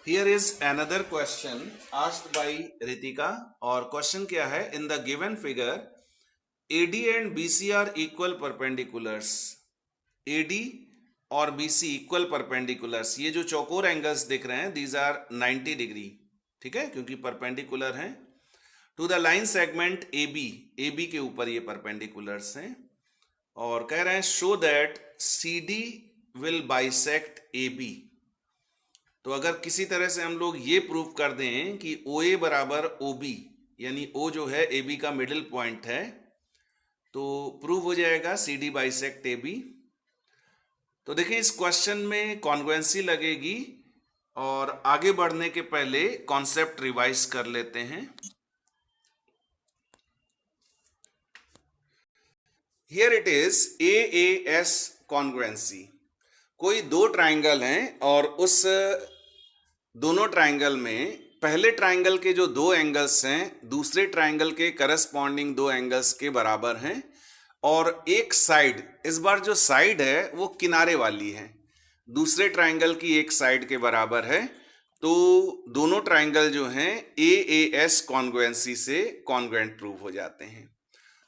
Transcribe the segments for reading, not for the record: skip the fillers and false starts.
Here is another question asked by Ritika और question क्या है? In the given figure, AD and BC are equal perpendiculars. AD और BC equal perpendiculars. ये जो चौकोर angles दिख रहे हैं, these are 90 डिग्री, ठीक है, क्योंकि परपेंडिकुलर हैं to the line segment AB. AB के ऊपर ये परपेंडिकुलर्स हैं और कह रहे हैं show that CD will bisect AB. तो अगर किसी तरह से हम लोग ये प्रूव कर दें कि OA बराबर OB, यानी O जो है AB का मिडिल पॉइंट है, तो प्रूव हो जाएगा CD बाइसेक्ट AB. तो देखिए इस क्वेश्चन में कॉन्ग्रुएंसी लगेगी और आगे बढ़ने के पहले कॉन्सेप्ट रिवाइज कर लेते हैं. Here it is AAS congruency. कोई दो ट्राइंगल हैं और उस दोनों ट्राइंगल में पहले ट्राइंगल के जो दो एंगल्स हैं दूसरे ट्राइंगल के करस्पॉन्डिंग दो एंगल्स के बराबर हैं और एक साइड, इस बार जो साइड है वो किनारे वाली है, दूसरे ट्राइंगल की एक साइड के बराबर है. तो दोनों ट्राइंगल जो हैं AAS कॉन्ग्रुएंसी से कॉन्ग्रुएंट प्रूव हो जाते हैं.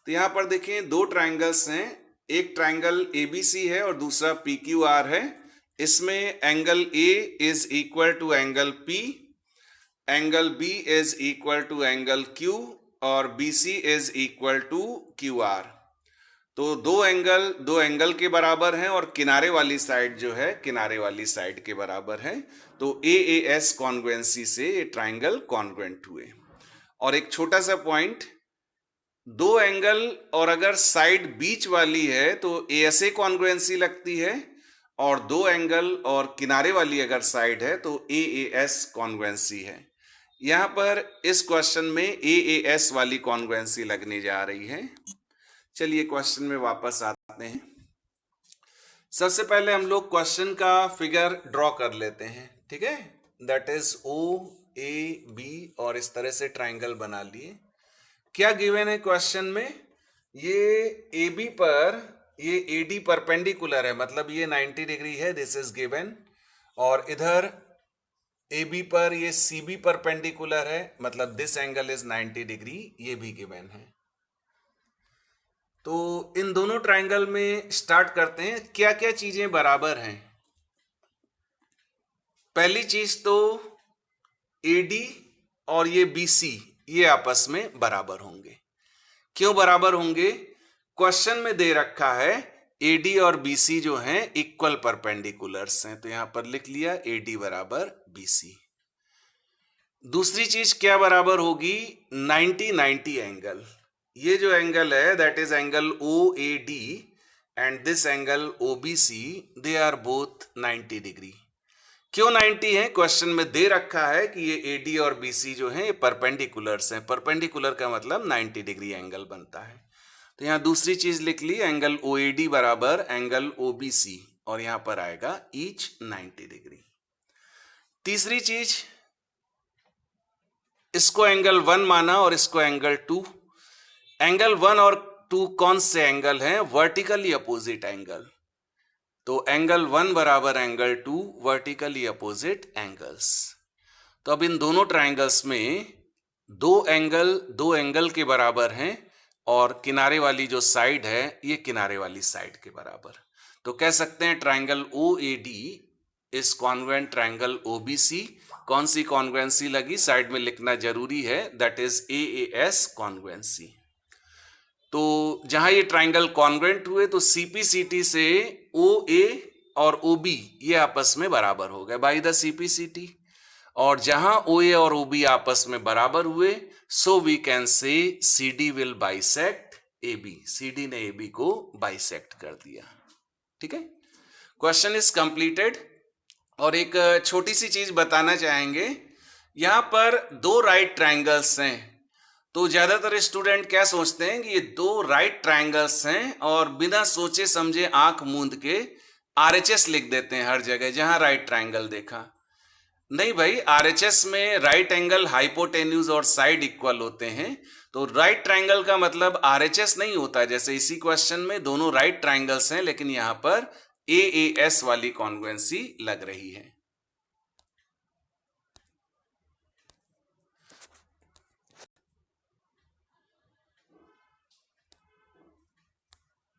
तो यहां पर देखें दो ट्राइंगल्स हैं, एक ट्राइंगल ABC है और दूसरा PQR है. इसमें angle A is equal to angle P, angle B is equal to angle Q और BC is equal to QR. तो दो एंगल के बराबर हैं और किनारे वाली साइड जो है किनारे वाली साइड के बराबर है. तो AAS कॉन्ग्रुएंसी से ये ट्राइंगल कॉन्ग्रुएंट हुए. और एक छोटा सा पॉइंट, दो एंगल और अगर साइड बीच वाली है तो ASA कॉन्ग्रुएंसी लगती है और दो एंगल और किनारे वाली अगर साइड है तो AAS कॉन्ग्रुएंसी है. यहां पर इस क्वेश्चन में AAS वाली कॉन्ग्रुएंसी लगने जा रही है. चलिए क्वेश्चन में वापस आते हैं. सबसे पहले हम लोग क्वेश्चन का फिगर ड्रॉ कर लेते हैं, ठीक है. दैट इज OAB और इस तरह से ट्राइंगल बना लिए. क्या गिवन है क्वेश्चन में? ये AB पर ये AD परपेंडिकुलर है, मतलब ये 90 डिग्री है, दिस इज गिवन. और इधर AB पर ये CB परपेंडिकुलर है, मतलब दिस एंगल इज 90 डिग्री, ये भी गिवन है. तो इन दोनों ट्राइंगल में स्टार्ट करते हैं. क्या क्या चीजें बराबर हैं? पहली चीज तो AD और ये BC ये आपस में बराबर होंगे. क्यों बराबर होंगे? क्वेश्चन में दे रखा है AD और BC जो हैं इक्वल परपेंडिकुलर्स हैं, तो यहां पर लिख लिया AD बराबर BC. दूसरी चीज क्या बराबर होगी? 90-90 एंगल. ये जो एंगल है that is angle OAD and this angle OBC, they are both 90 degree. क्यों 90 है? क्वेश्चन में दे रखा है कि ये AD और BC जो हैं ये परपेंडिकुलर्स हैं. परपेंडिकुलर का मतलब 90 डिग्री एंगल बनता है. तो यहां दूसरी चीज लिख ली एंगल OAD बराबर एंगल OBC और यहां पर आएगा ईच 90 डिग्री. तीसरी चीज, इसको एंगल 1 माना और इसको एंगल 2. एंगल 1 और 2 कौन से एंगल हैं? Vertically opposite angle. तो एंगल 1 बराबर एंगल 2 वर्टिकली अपोजिट एंगल्स. तो अब इन दोनों ट्राइंगल्स में दो एंगल के बराबर हैं और किनारे वाली जो साइड है ये किनारे वाली साइड के बराबर. तो कह सकते हैं triangle OAD is congruent triangle OBC. कौन सी कॉन्ग्रुएंसी लगी? साइड में लिखना जरूरी है, दैट इज AAS कॉन्ग्रुएंसी. तो जहां ये ट्राइंगल कॉन्ग्रुएंट हुए तो CPCT से OA और OB ये आपस में बराबर हो गए बाय द CPCT. और जहां OA और OB आपस में बराबर हुए so we can say CD will bisect AB. CD ने AB को बाइसेक्ट कर दिया, ठीक है. Question is completed. और एक छोटी सी चीज बताना चाहेंगे, यहां पर दो राइट ट्राइंगल्स हैं. तो ज्यादातर स्टूडेंट क्या सोचते हैं कि ये दो राइट ट्राइंगल्स हैं और बिना सोचे समझे आंख मूंद के RHS लिख देते हैं हर जगह जहां राइट ट्राइंगल देखा. नहीं भाई, RHS में राइट एंगल हाइपोटेन्यूज और साइड इक्वल होते हैं. तो राइट ट्राइंगल का मतलब RHS नहीं होता. जैसे इसी क्वेश्चन में दोनों राइट ट्राइंगल्स हैं लेकिन यहां पर AAS वाली कॉन्ग्रुएंसी लग रही है.